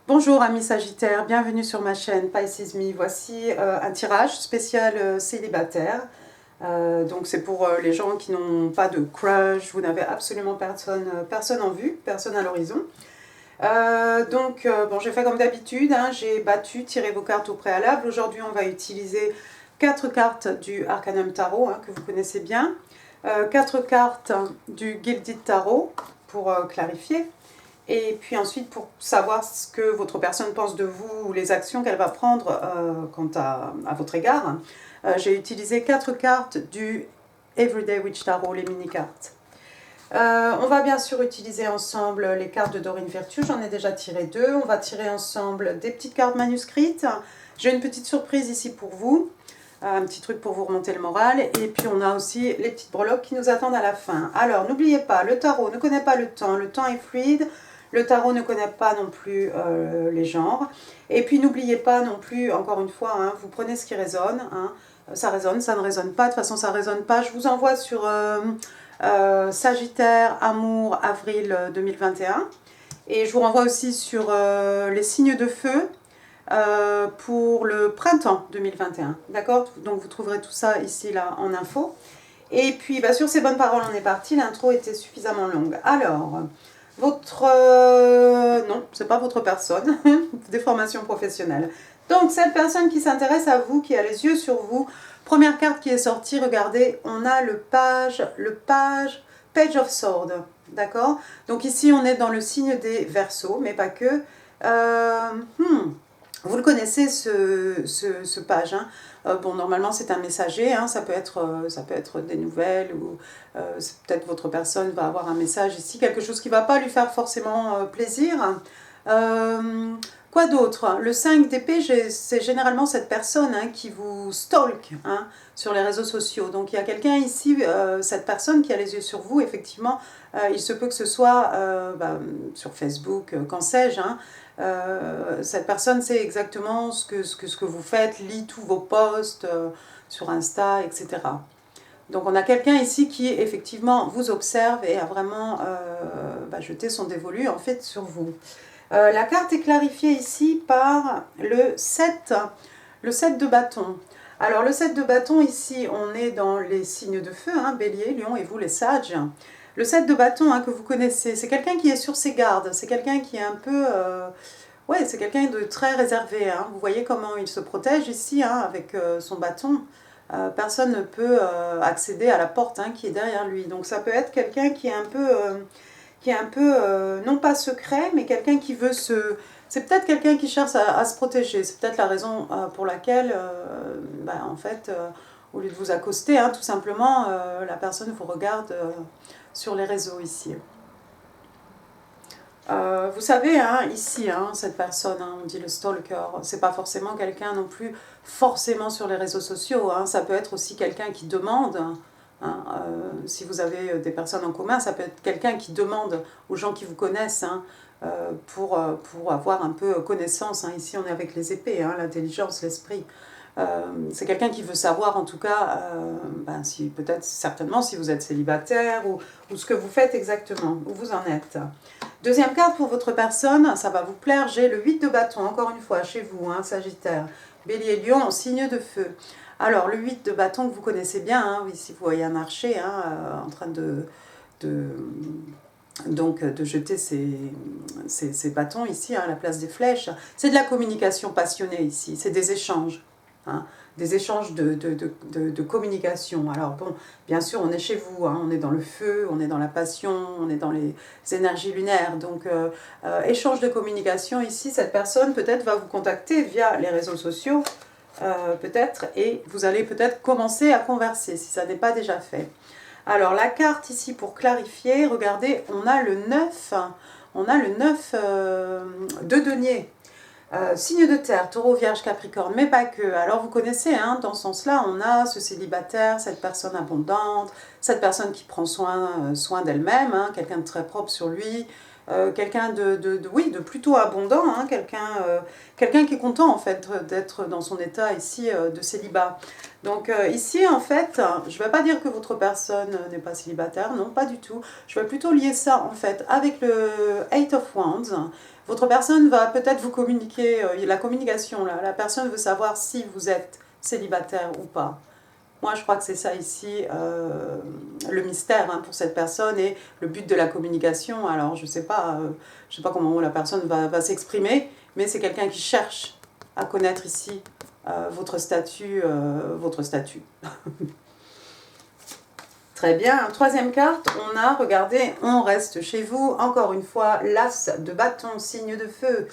Bonjour amis Sagittaires, bienvenue sur ma chaîne Pisces Me. Voici un tirage spécial célibataire. Donc c'est pour les gens qui n'ont pas de crush, vous n'avez absolument personne en vue, personne à l'horizon. Bon, j'ai fait comme d'habitude, hein, j'ai tiré vos cartes au préalable. Aujourd'hui on va utiliser 4 cartes du Arcanum Tarot, hein, que vous connaissez bien. 4 cartes du Gilded Tarot pour clarifier. Et puis ensuite, pour savoir ce que votre personne pense de vous ou les actions qu'elle va prendre quant à votre égard, j'ai utilisé 4 cartes du Everyday Witch Tarot, les mini-cartes. On va bien sûr utiliser ensemble les cartes de Dorine Virtue, j'en ai déjà tiré 2. On va tirer ensemble des petites cartes manuscrites. J'ai une petite surprise ici pour vous, un petit truc pour vous remonter le moral. Et puis on a aussi les petites breloques qui nous attendent à la fin. Alors n'oubliez pas, le tarot ne connaît pas le temps est fluide. Le tarot ne connaît pas non plus les genres. Et puis n'oubliez pas non plus, encore une fois, hein, vous prenez ce qui résonne. Hein. Ça résonne, ça ne résonne pas. De toute façon, ça ne résonne pas. Je vous envoie sur Sagittaire, Amour, avril 2021. Et je vous renvoie aussi sur les signes de feu pour le printemps 2021. D'accord? Donc vous trouverez tout ça ici, là, en info. Et puis, bah, sur ces bonnes paroles, on est parti. L'intro était suffisamment longue. Alors... non, c'est pas votre personne, des formations professionnelles. Donc, cette personne qui s'intéresse à vous, qui a les yeux sur vous, première carte qui est sortie, regardez, on a Page of Swords, d'accord? Donc ici, on est dans le signe des Verseaux, mais pas que. Vous le connaissez, ce page, hein. Bon, normalement, c'est un messager, hein, ça peut être des nouvelles, ou peut-être votre personne va avoir un message ici, quelque chose qui ne va pas lui faire forcément plaisir. Quoi d'autre? Le 5 d'épée, c'est généralement cette personne, hein, qui vous stalk, hein, sur les réseaux sociaux. Donc il y a quelqu'un ici, cette personne qui a les yeux sur vous, effectivement, il se peut que ce soit sur Facebook, qu'en sais-je, hein. Cette personne sait exactement ce que vous faites, lit tous vos posts sur Insta, etc. Donc on a quelqu'un ici qui effectivement vous observe et a vraiment jeté son dévolu en fait sur vous. La carte est clarifiée ici par le 7 de bâton. Alors le 7 de bâton ici, on est dans les signes de feu, hein, Bélier, Lion et vous les sages. Le 7 de bâton, hein, que vous connaissez, c'est quelqu'un qui est sur ses gardes, c'est quelqu'un qui est un peu... ouais, c'est quelqu'un de très réservé, hein. Vous voyez comment il se protège ici, hein, avec son bâton. Personne ne peut accéder à la porte, hein, qui est derrière lui. Donc ça peut être quelqu'un qui est un peu, non pas secret, mais quelqu'un qui veut se... C'est peut-être quelqu'un qui cherche à se protéger. C'est peut-être la raison pour laquelle, en fait, au lieu de vous accoster, hein, tout simplement, la personne vous regarde sur les réseaux ici. Vous savez, hein, ici, hein, cette personne, hein, on dit le stalker, c'est pas forcément quelqu'un non plus forcément sur les réseaux sociaux, hein, ça peut être aussi quelqu'un qui demande, hein, si vous avez des personnes en commun, ça peut être quelqu'un qui demande aux gens qui vous connaissent, hein, pour avoir un peu connaissance, hein. Ici on est avec les épées, hein, l'intelligence, l'esprit. C'est quelqu'un qui veut savoir en tout cas, si, peut-être certainement si vous êtes célibataire ou ce que vous faites exactement, où vous en êtes. Deuxième carte pour votre personne, ça va vous plaire, j'ai le 8 de bâton, encore une fois, chez vous, hein, Sagittaire, Bélier, Lion, en signe de feu. Alors, le 8 de bâton que vous connaissez bien, hein, ici vous voyez un archer, hein, en train de jeter ses bâtons ici, hein, à la place des flèches. C'est de la communication passionnée ici, c'est des échanges. Hein, des échanges de communication. Alors bon, bien sûr, on est chez vous, hein, on est dans le feu, on est dans la passion, on est dans les énergies lunaires. Donc, échange de communication ici, cette personne peut-être va vous contacter via les réseaux sociaux, peut-être, et vous allez peut-être commencer à converser, si ça n'est pas déjà fait. Alors, la carte ici, pour clarifier, regardez, on a le 9, de denier. Signe de terre, taureau, vierge, capricorne, mais pas que. Alors vous connaissez, hein, dans ce sens-là, on a ce célibataire, cette personne abondante, cette personne qui prend soin d'elle-même, hein, quelqu'un de très propre sur lui, quelqu'un oui, de plutôt abondant, hein, quelqu'un qui est content en fait d'être dans son état ici de célibat. Donc ici en fait, je ne vais pas dire que votre personne n'est pas célibataire, non, pas du tout. Je vais plutôt lier ça en fait avec le Eight of Wands. Votre personne va peut-être vous communiquer, la communication là, la personne veut savoir si vous êtes célibataire ou pas. Moi, je crois que c'est ça ici, le mystère hein, pour cette personne et le but de la communication. Alors, je ne sais pas comment la personne va s'exprimer, mais c'est quelqu'un qui cherche à connaître ici votre statut. Très bien. Troisième carte, on a, regardez, on reste chez vous. Encore une fois, l'as de bâton, signe de feu,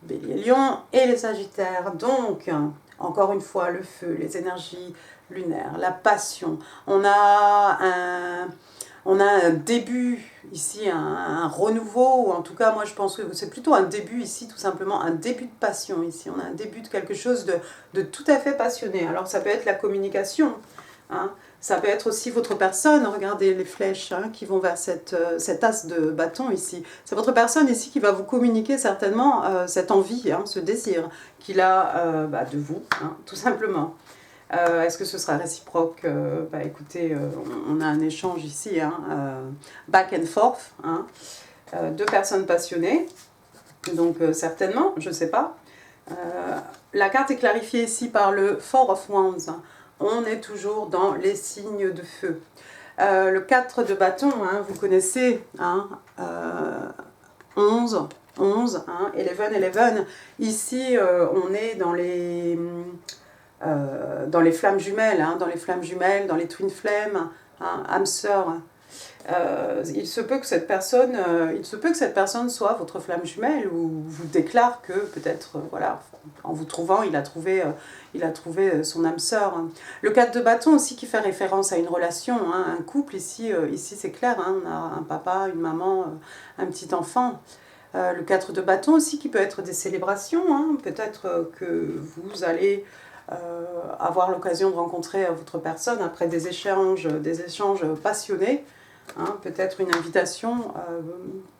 Bélier, Lion et les Sagittaires. Donc, encore une fois, le feu, les énergies lunaire, la passion. On a un début ici, un renouveau, ou en tout cas moi je pense que c'est plutôt un début ici, tout simplement un début de passion ici. On a un début de quelque chose de tout à fait passionné. Alors ça peut être la communication, hein. Ça peut être aussi votre personne, regardez les flèches hein, qui vont vers cet as de bâton ici. C'est votre personne ici qui va vous communiquer certainement cette envie, hein, ce désir qu'il a de vous, hein, tout simplement. Est-ce que ce sera réciproque? Écoutez, on a un échange ici, hein, back and forth, hein, deux personnes passionnées, donc certainement, je ne sais pas. La carte est clarifiée ici par le Four of Wands. On est toujours dans les signes de feu. Le 4 de bâton, hein, vous connaissez, hein, 11, hein, 11. Ici, on est dans les flammes jumelles, hein, dans les twin flames, hein, âme sœur. Il se peut que cette personne soit votre flamme jumelle ou vous déclare que peut-être, voilà, en vous trouvant, il a trouvé son âme sœur. Le 4 de bâton aussi qui fait référence à une relation, hein, un couple ici c'est clair, hein, on a un papa, une maman, un petit enfant. Le 4 de bâton aussi qui peut être des célébrations, hein, peut-être que vous allez avoir l'occasion de rencontrer votre personne après des échanges passionnés, hein, peut-être une invitation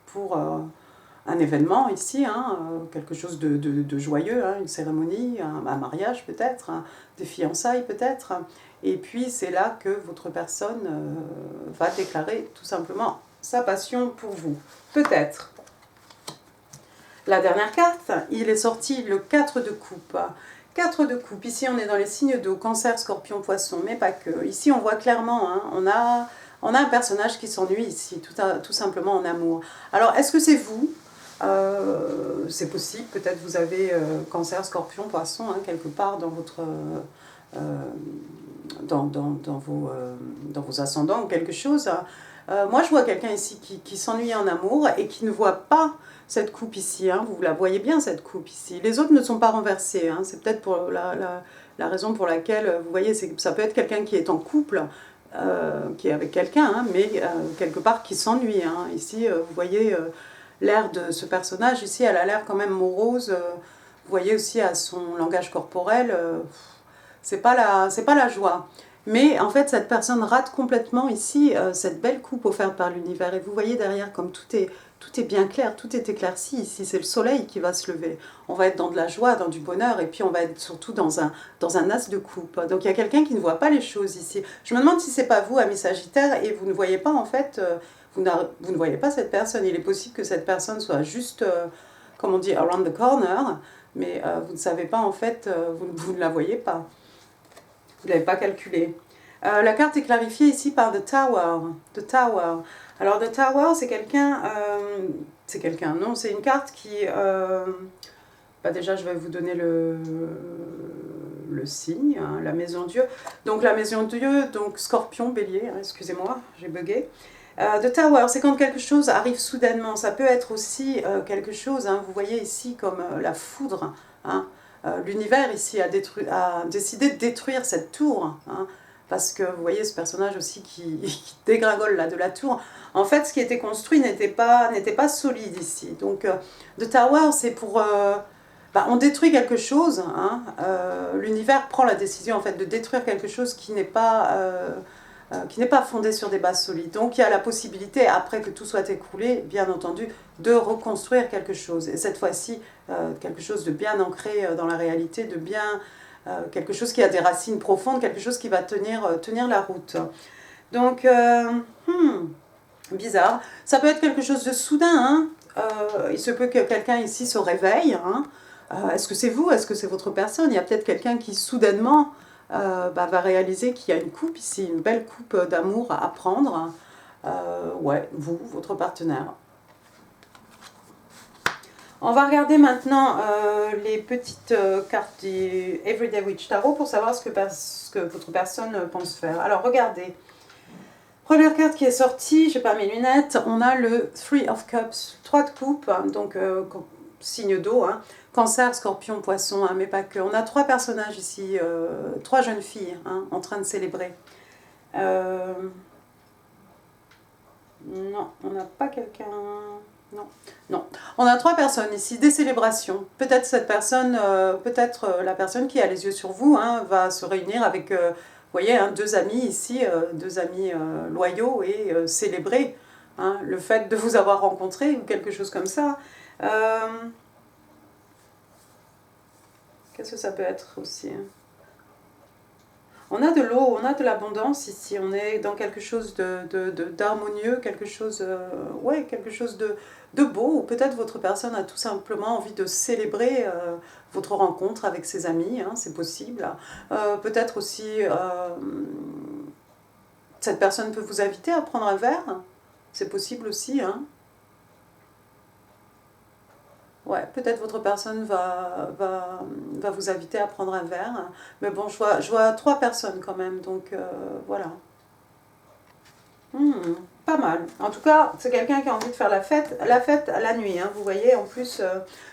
pour un événement ici, hein, quelque chose de joyeux, hein, une cérémonie, un mariage peut-être, hein, des fiançailles peut-être, et puis c'est là que votre personne va déclarer tout simplement sa passion pour vous, peut-être. La dernière carte, il est sorti le 4 de coupe. 4 de coupe, ici on est dans les signes d'eau, cancer, scorpion, poisson, mais pas que. Ici on voit clairement, hein, on a un personnage qui s'ennuie ici, tout simplement en amour. Alors est-ce que c'est vous? C'est possible, peut-être vous avez cancer, scorpion, poisson, hein, quelque part dans votre... dans vos ascendants ou quelque chose. Moi je vois quelqu'un ici qui s'ennuie en amour et qui ne voit pas cette coupe ici, hein, vous la voyez bien cette coupe ici. Les autres ne sont pas renversés, hein, c'est peut-être pour la raison pour laquelle, vous voyez, ça peut être quelqu'un qui est en couple, qui est avec quelqu'un, hein, mais quelque part qui s'ennuie. Hein. Ici, vous voyez l'air de ce personnage, ici elle a l'air quand même morose, vous voyez aussi à son langage corporel, c'est pas la joie. Mais en fait, cette personne rate complètement ici cette belle coupe offerte par l'univers. Et vous voyez derrière comme tout est bien clair, tout est éclairci ici. C'est le soleil qui va se lever. On va être dans de la joie, dans du bonheur, et puis on va être surtout dans un as de coupe. Donc il y a quelqu'un qui ne voit pas les choses ici. Je me demande si c'est pas vous, ami Sagittaire, et vous ne voyez pas en fait, vous ne voyez pas cette personne. Il est possible que cette personne soit juste, comme on dit, around the corner, mais vous ne savez pas en fait, vous ne la voyez pas. Vous ne l'avez pas calculé. La carte est clarifiée ici par The Tower. The Tower. Alors, The Tower, c'est quelqu'un... non, c'est une carte qui... déjà, je vais vous donner le signe, hein, la maison Dieu. Donc, la maison Dieu, donc Scorpion, Bélier, hein, excusez-moi, j'ai bugué. The Tower, c'est quand quelque chose arrive soudainement. Ça peut être aussi quelque chose, hein, vous voyez ici, comme la foudre, hein. L'univers ici a décidé de détruire cette tour, hein, parce que vous voyez ce personnage aussi qui dégringole là de la tour. En fait, ce qui était construit n'était pas solide ici. Donc, The Tower, c'est pour... on détruit quelque chose, hein, l'univers prend la décision en fait de détruire quelque chose qui n'est pas qui n'est pas fondée sur des bases solides. Donc il y a la possibilité, après que tout soit écroulé, bien entendu, de reconstruire quelque chose. Et cette fois-ci, quelque chose de bien ancré dans la réalité, de bien, quelque chose qui a des racines profondes, quelque chose qui va tenir la route. Donc, bizarre. Ça peut être quelque chose de soudain. Hein. Il se peut que quelqu'un ici se réveille. Hein. Est-ce que c'est vous? Est-ce que c'est votre personne? Il y a peut-être quelqu'un qui soudainement va réaliser qu'il y a une coupe ici, une belle coupe d'amour à prendre. Ouais, vous, votre partenaire. On va regarder maintenant les petites cartes du Everyday Witch Tarot pour savoir ce que votre personne pense faire. Alors, regardez. Première carte qui est sortie, j'ai pas mes lunettes, on a le Three of Cups, 3 de coupe, donc signe d'eau, hein, Cancer, Scorpion, Poisson, hein, mais pas que. On a 3 personnages ici, 3 jeunes filles hein, en train de célébrer. Non, on n'a pas quelqu'un... Non, non. On a 3 personnes ici, des célébrations. Peut-être cette personne, la personne qui a les yeux sur vous, hein, va se réunir avec... vous voyez, hein, 2 amis ici, 2 amis loyaux et célébrer hein, le fait de vous avoir rencontré ou quelque chose comme ça. Qu'est-ce que ça peut être aussi? On a de l'eau, on a de l'abondance ici, on est dans quelque chose d'harmonieux, quelque chose, ouais, quelque chose de beau, ou peut-être votre personne a tout simplement envie de célébrer votre rencontre avec ses amis, hein, c'est possible. Peut-être aussi, cette personne peut vous inviter à prendre un verre, c'est possible aussi. Hein. Ouais, peut-être votre personne va vous inviter à prendre un verre. Mais bon, je vois 3 personnes quand même, donc voilà. Pas mal. En tout cas, c'est quelqu'un qui a envie de faire la fête la nuit. Hein, vous voyez, en plus,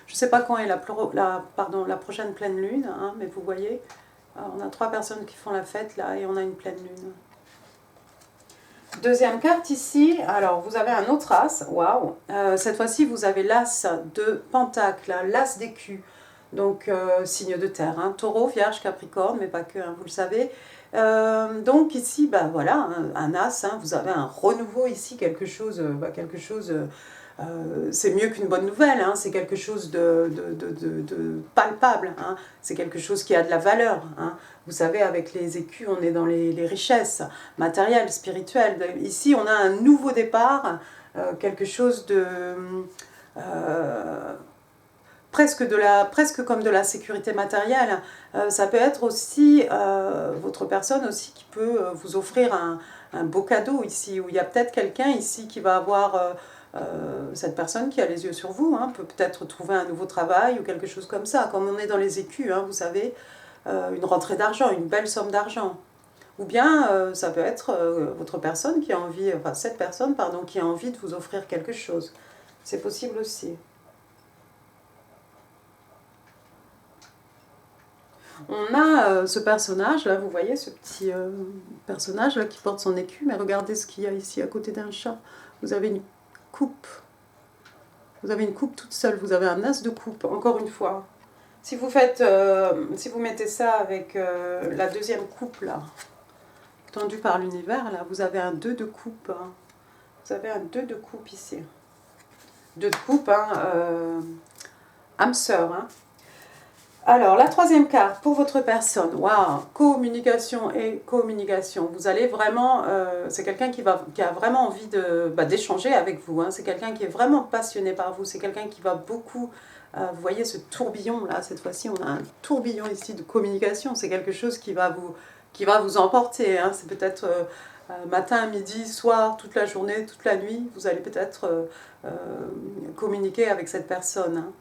je ne sais pas quand est la prochaine pleine lune, hein, mais vous voyez, on a 3 personnes qui font la fête là et on a une pleine lune. Deuxième carte ici, alors vous avez un autre as, waouh, cette fois-ci vous avez l'as de Pentacle, l'as d'écus, donc signe de terre, hein, Taureau, Vierge, Capricorne, mais pas que, hein, vous le savez. Donc ici, voilà, un as, hein, vous avez un renouveau ici, quelque chose c'est mieux qu'une bonne nouvelle, hein, c'est quelque chose de palpable, hein, c'est quelque chose qui a de la valeur. Hein. Vous savez, avec les écus, on est dans les richesses matérielles, spirituelles. Ici, on a un nouveau départ, quelque chose de... presque comme de la sécurité matérielle. Ça peut être aussi votre personne aussi qui peut vous offrir un beau cadeau ici, où il y a peut-être quelqu'un ici qui va avoir... cette personne qui a les yeux sur vous hein, peut peut-être trouver un nouveau travail ou quelque chose comme ça. Comme on est dans les écus, hein, vous savez, une rentrée d'argent, une belle somme d'argent. Ou bien ça peut être votre personne qui a envie, enfin cette personne pardon, qui a envie de vous offrir quelque chose. C'est possible aussi. On a ce personnage là, vous voyez ce petit personnage là qui porte son écu, mais regardez ce qu'il y a ici à côté d'un chat. Vous avez une coupe. Vous avez une coupe toute seule, vous avez un as de coupe, encore une fois. Si vous mettez ça avec la deuxième coupe là, tendue par l'univers, là, vous avez un 2 de coupe. Hein. Vous avez un 2 de coupe ici. 2 de coupe, hein, âme sœur. Hein. Alors, la troisième carte pour votre personne, waouh, communication et communication. Vous allez vraiment, c'est quelqu'un qui a vraiment envie d'échanger avec vous. Hein. C'est quelqu'un qui est vraiment passionné par vous. C'est quelqu'un qui va beaucoup, vous voyez ce tourbillon là, cette fois-ci on a un tourbillon ici de communication. C'est quelque chose qui va vous emporter. Hein. C'est peut-être matin, midi, soir, toute la journée, toute la nuit. Vous allez peut-être communiquer avec cette personne. Hein.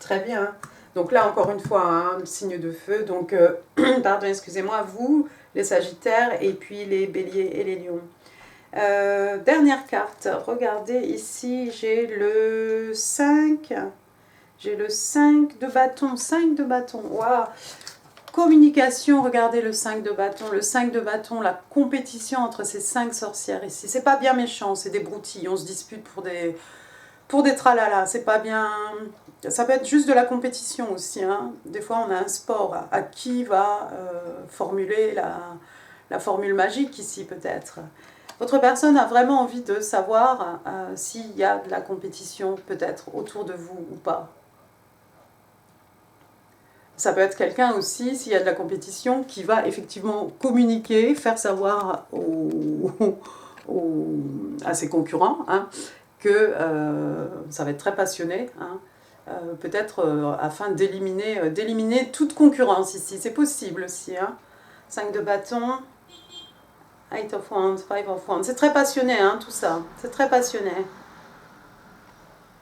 Très bien. Donc là, encore une fois, un signe de feu. Donc, pardon, excusez-moi, vous, les Sagittaires, et puis les Béliers et les Lions. Dernière carte. Regardez, ici, j'ai le 5. J'ai le 5 de bâton. 5 de bâton. Waouh! Communication, regardez le 5 de bâton. Le 5 de bâton, la compétition entre ces 5 sorcières ici. C'est pas bien méchant, c'est des broutilles. On se dispute pour des tralala. C'est pas bien... Ça peut être juste de la compétition aussi. Hein. Des fois, on a un sport. À qui va formuler la formule magique ici peut-être. Votre personne a vraiment envie de savoir s'il y a de la compétition peut-être autour de vous ou pas. Ça peut être quelqu'un aussi, s'il y a de la compétition, qui va effectivement communiquer, faire savoir à ses concurrents hein, que ça va être très passionné, hein, peut-être afin d'éliminer toute concurrence ici. C'est possible aussi. Hein. 5 de bâton, 8 of wands, 5 of wands. C'est très passionné hein, tout ça. C'est très passionné.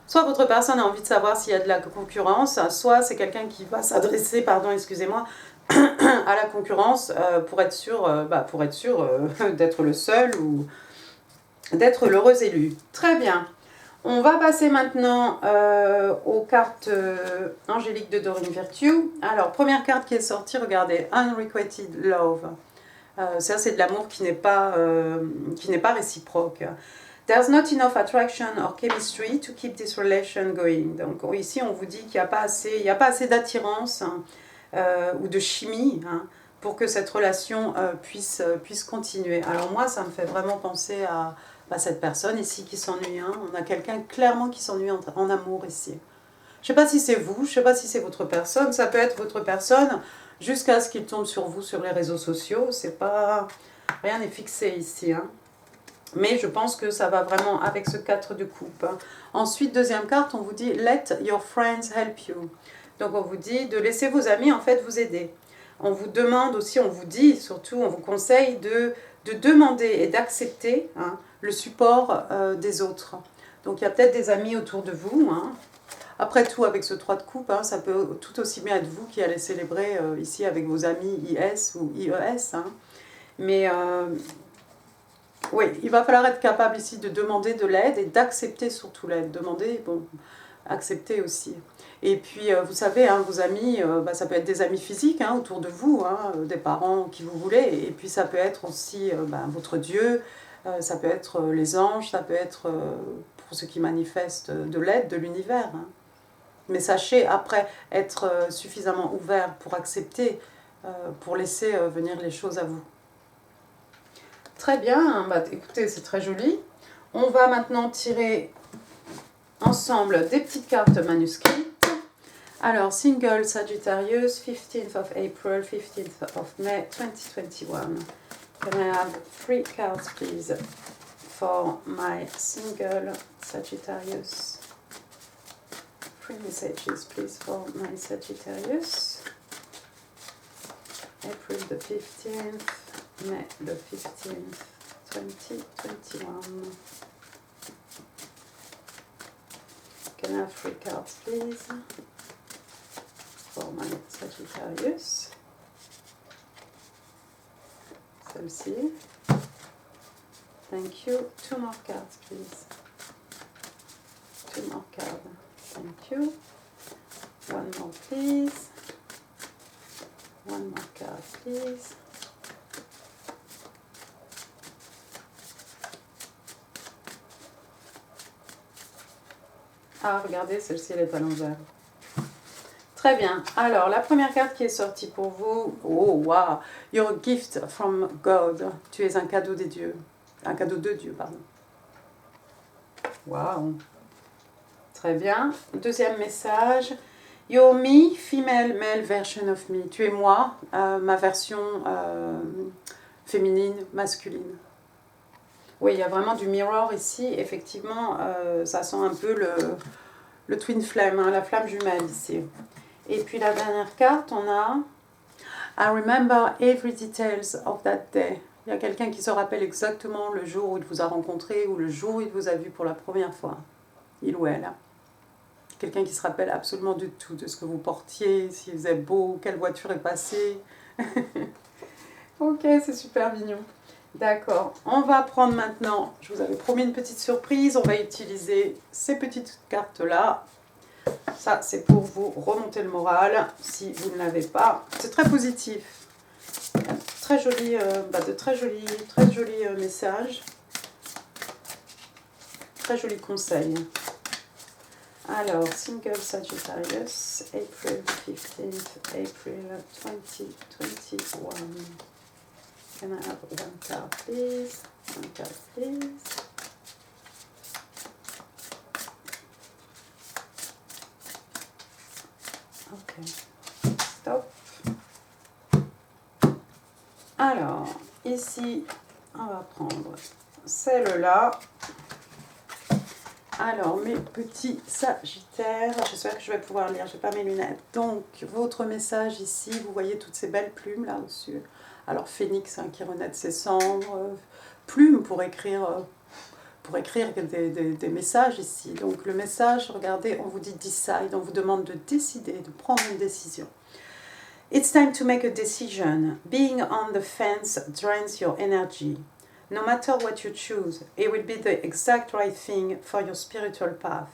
Soit votre personne a envie de savoir s'il y a de la concurrence, soit c'est quelqu'un qui va s'adresser, pardon, excusez-moi, à la concurrence pour être sûr, d'être le seul ou d'être l'heureux élu. Très bien. On va passer maintenant aux cartes angéliques de Doreen Virtue. Alors, première carte qui est sortie, regardez, Unrequited Love. Ça, c'est de l'amour qui n'est pas réciproque. There's not enough attraction or chemistry to keep this relation going. Donc ici, on vous dit qu'il n'y a pas assez d'attirance hein, ou de chimie hein, pour que cette relation puisse continuer. Alors moi, ça me fait vraiment penser à cette personne ici qui s'ennuie. Hein. On a quelqu'un clairement qui s'ennuie en amour ici. Je ne sais pas si c'est vous, je ne sais pas si c'est votre personne. Ça peut être votre personne jusqu'à ce qu'il tombe sur vous sur les réseaux sociaux. C'est pas... Rien n'est fixé ici. Hein. Mais je pense que ça va vraiment avec ce 4 de coupe. Ensuite, deuxième carte, on vous dit « Let your friends help you ». Donc, on vous dit de laisser vos amis, en fait, vous aider. On vous demande aussi, on vous dit, surtout, on vous conseille de demander et d'accepter hein, le support des autres. Donc, il y a peut-être des amis autour de vous. Hein. Après tout, avec ce 3 de coupe, hein, ça peut tout aussi bien être vous qui allez célébrer ici avec vos amis IS ou IES. Hein. Mais... oui, il va falloir être capable ici de demander de l'aide et d'accepter surtout l'aide. Demander, bon, accepter aussi. Et puis, vous savez, hein, vos amis, ça peut être des amis physiques hein, autour de vous, hein, des parents, qui vous voulez. Et puis, ça peut être aussi votre Dieu, ça peut être les anges, ça peut être, pour ceux qui manifestent, de l'aide de l'univers. Hein. Mais sachez, après, être suffisamment ouvert pour accepter, pour laisser venir les choses à vous. Très bien, écoutez, c'est très joli. On va maintenant tirer ensemble des petites cartes manuscrites. Alors, single Sagittarius, 15th of April, 15th of May, 2021. Can I have 3 cards, please, for my single Sagittarius? 3 messages, please, for my Sagittarius. April the 15th. May the 15th, 2021. Can I have 3 cards, please, for my Sagittarius? Celle-ci. Thank you. 2 more cards, please. 2 more cards. Thank you. 1 more, please. 1 more card, please. Ah, regardez, celle-ci, elle est à l'envers. Très bien. Alors, la première carte qui est sortie pour vous. Oh, wow. You're a gift from God. Tu es un cadeau des dieux. Un cadeau de Dieu, pardon. Wow. Très bien. Deuxième message. You're me, female, male version of me. Tu es moi, ma version féminine, masculine. Oui, il y a vraiment du mirror ici. Effectivement, ça sent un peu le twin flame, hein, la flamme jumelle ici. Et puis la dernière carte, on a I remember every details of that day. Il y a quelqu'un qui se rappelle exactement le jour où il vous a rencontré ou le jour où il vous a vu pour la première fois. Il ou elle. Quelqu'un qui se rappelle absolument de tout, de ce que vous portiez, s'il faisait beau, quelle voiture est passée. Ok, c'est super mignon. D'accord, on va prendre maintenant, je vous avais promis une petite surprise, on va utiliser ces petites cartes-là. Ça, c'est pour vous remonter le moral, si vous ne l'avez pas. C'est très positif. Très joli, de très jolis messages. Très jolis conseils. Alors, single Sagittarius, April 15th, April 2021. Can I have one card, please? One card, please. Ok. Stop. Alors, ici, on va prendre celle-là. Alors, mes petits sagittaires, j'espère que je vais pouvoir lire, je n'ai pas mes lunettes. Donc, votre message ici, vous voyez toutes ces belles plumes là au-dessus. Alors, phénix qui renaît de ses cendres, plumes pour écrire des messages ici. Donc, le message, regardez, on vous dit decide, on vous demande de décider, de prendre une décision. It's time to make a decision. Being on the fence drains your energy. No matter what you choose, it will be the exact right thing for your spiritual path.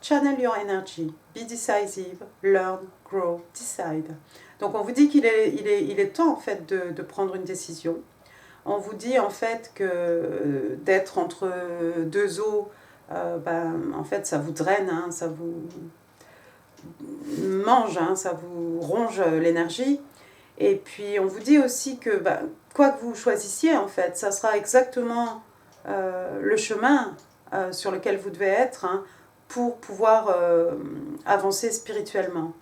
Channel your energy. Be decisive. Learn, grow, decide. Donc on vous dit qu'il est temps en fait de prendre une décision. On vous dit en fait que d'être entre deux eaux, en fait ça vous draine, hein, ça vous mange, hein, ça vous ronge l'énergie. Et puis on vous dit aussi que quoi que vous choisissiez en fait, ça sera exactement le chemin sur lequel vous devez être, hein, pour pouvoir avancer spirituellement.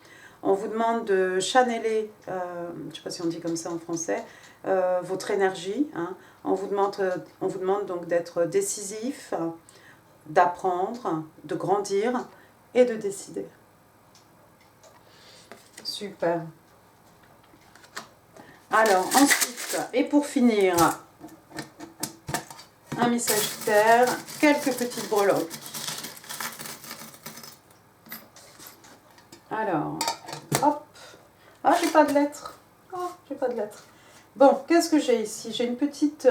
On vous demande de channeler, je ne sais pas si on dit comme ça en français, votre énergie. Hein. On vous demande donc d'être décisif, d'apprendre, de grandir et de décider. Super. Alors, ensuite, et pour finir, un message Sagittaire, quelques petites breloques. Alors, hop. Ah, j'ai pas de lettres. Oh, j'ai pas de lettres. Bon, qu'est-ce que j'ai ici? J'ai une petite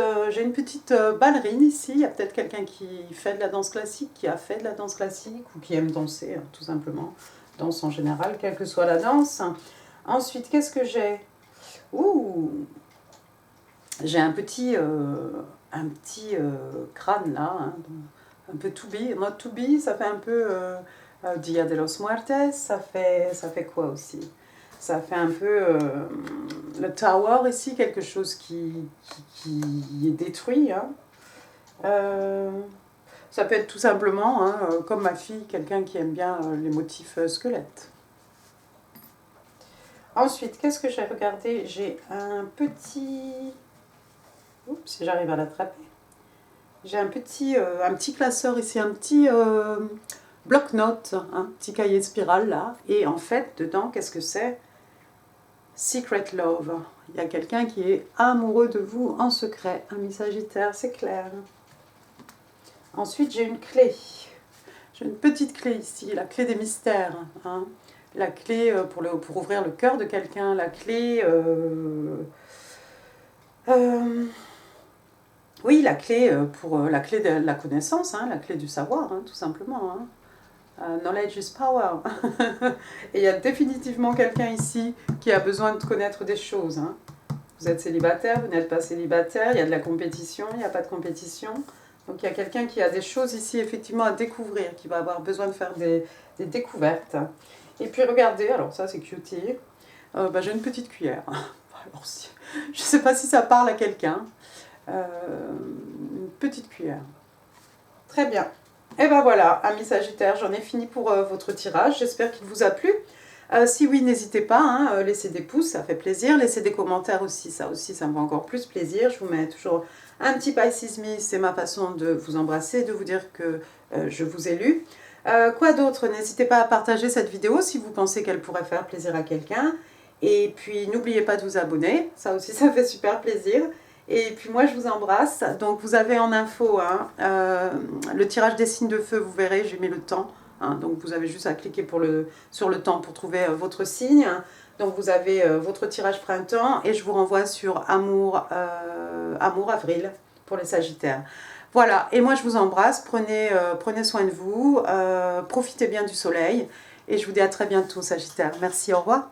ballerine ici. Il y a peut-être quelqu'un qui fait de la danse classique, qui a fait de la danse classique ou qui aime danser, tout simplement. Danse en général, quelle que soit la danse. Ensuite, qu'est-ce que j'ai? Ouh, j'ai un petit crâne là, hein, un peu to be, not to be, ça fait un peu Dia de los Muertes, ça fait quoi aussi? Ça fait un peu le tower ici, quelque chose qui est détruit. Hein. Ça peut être tout simplement, hein, comme ma fille, quelqu'un qui aime bien les motifs squelettes. Ensuite, qu'est-ce que j'ai regardé? J'ai un petit... Oups, si j'arrive à l'attraper. J'ai un petit classeur ici, un petit bloc-notes, un petit cahier de spirale là. Et en fait, dedans, qu'est-ce que c'est? Secret Love. Il y a quelqu'un qui est amoureux de vous en secret. Ami Sagittaire, c'est clair. Ensuite, j'ai une clé. J'ai une petite clé ici, la clé des mystères. Hein. La clé pour ouvrir le cœur de quelqu'un, la clé... oui, la clé pour la clé de la connaissance, hein, la clé du savoir, hein, tout simplement. Hein. Knowledge is power. Et il y a définitivement quelqu'un ici qui a besoin de connaître des choses. Hein. Vous êtes célibataire, vous n'êtes pas célibataire, il y a de la compétition, il n'y a pas de compétition. Donc il y a quelqu'un qui a des choses ici effectivement à découvrir, qui va avoir besoin de faire des découvertes. Et puis regardez, alors ça c'est cutie, j'ai une petite cuillère. Alors, je ne sais pas si ça parle à quelqu'un. Une petite cuillère. Très bien. Et ben voilà, amis Sagittaires, j'en ai fini pour votre tirage. J'espère qu'il vous a plu. Si oui, n'hésitez pas, hein, laissez des pouces, ça fait plaisir. Laissez des commentaires aussi, ça me fait encore plus plaisir. Je vous mets toujours un petit Pisces Me, c'est ma façon de vous embrasser, de vous dire que je vous ai lu. Quoi d'autre? N'hésitez pas à partager cette vidéo si vous pensez qu'elle pourrait faire plaisir à quelqu'un. Et puis n'oubliez pas de vous abonner, ça aussi ça fait super plaisir. Et puis moi je vous embrasse. Donc vous avez en info hein, le tirage des signes de feu, vous verrez, j'ai mis le temps. Hein, donc vous avez juste à cliquer sur le temps pour trouver votre signe. Donc vous avez votre tirage printemps et je vous renvoie sur Amour Avril pour les Sagittaires. Voilà, et moi je vous embrasse, prenez soin de vous, profitez bien du soleil et je vous dis à très bientôt Sagittaire. Merci, au revoir.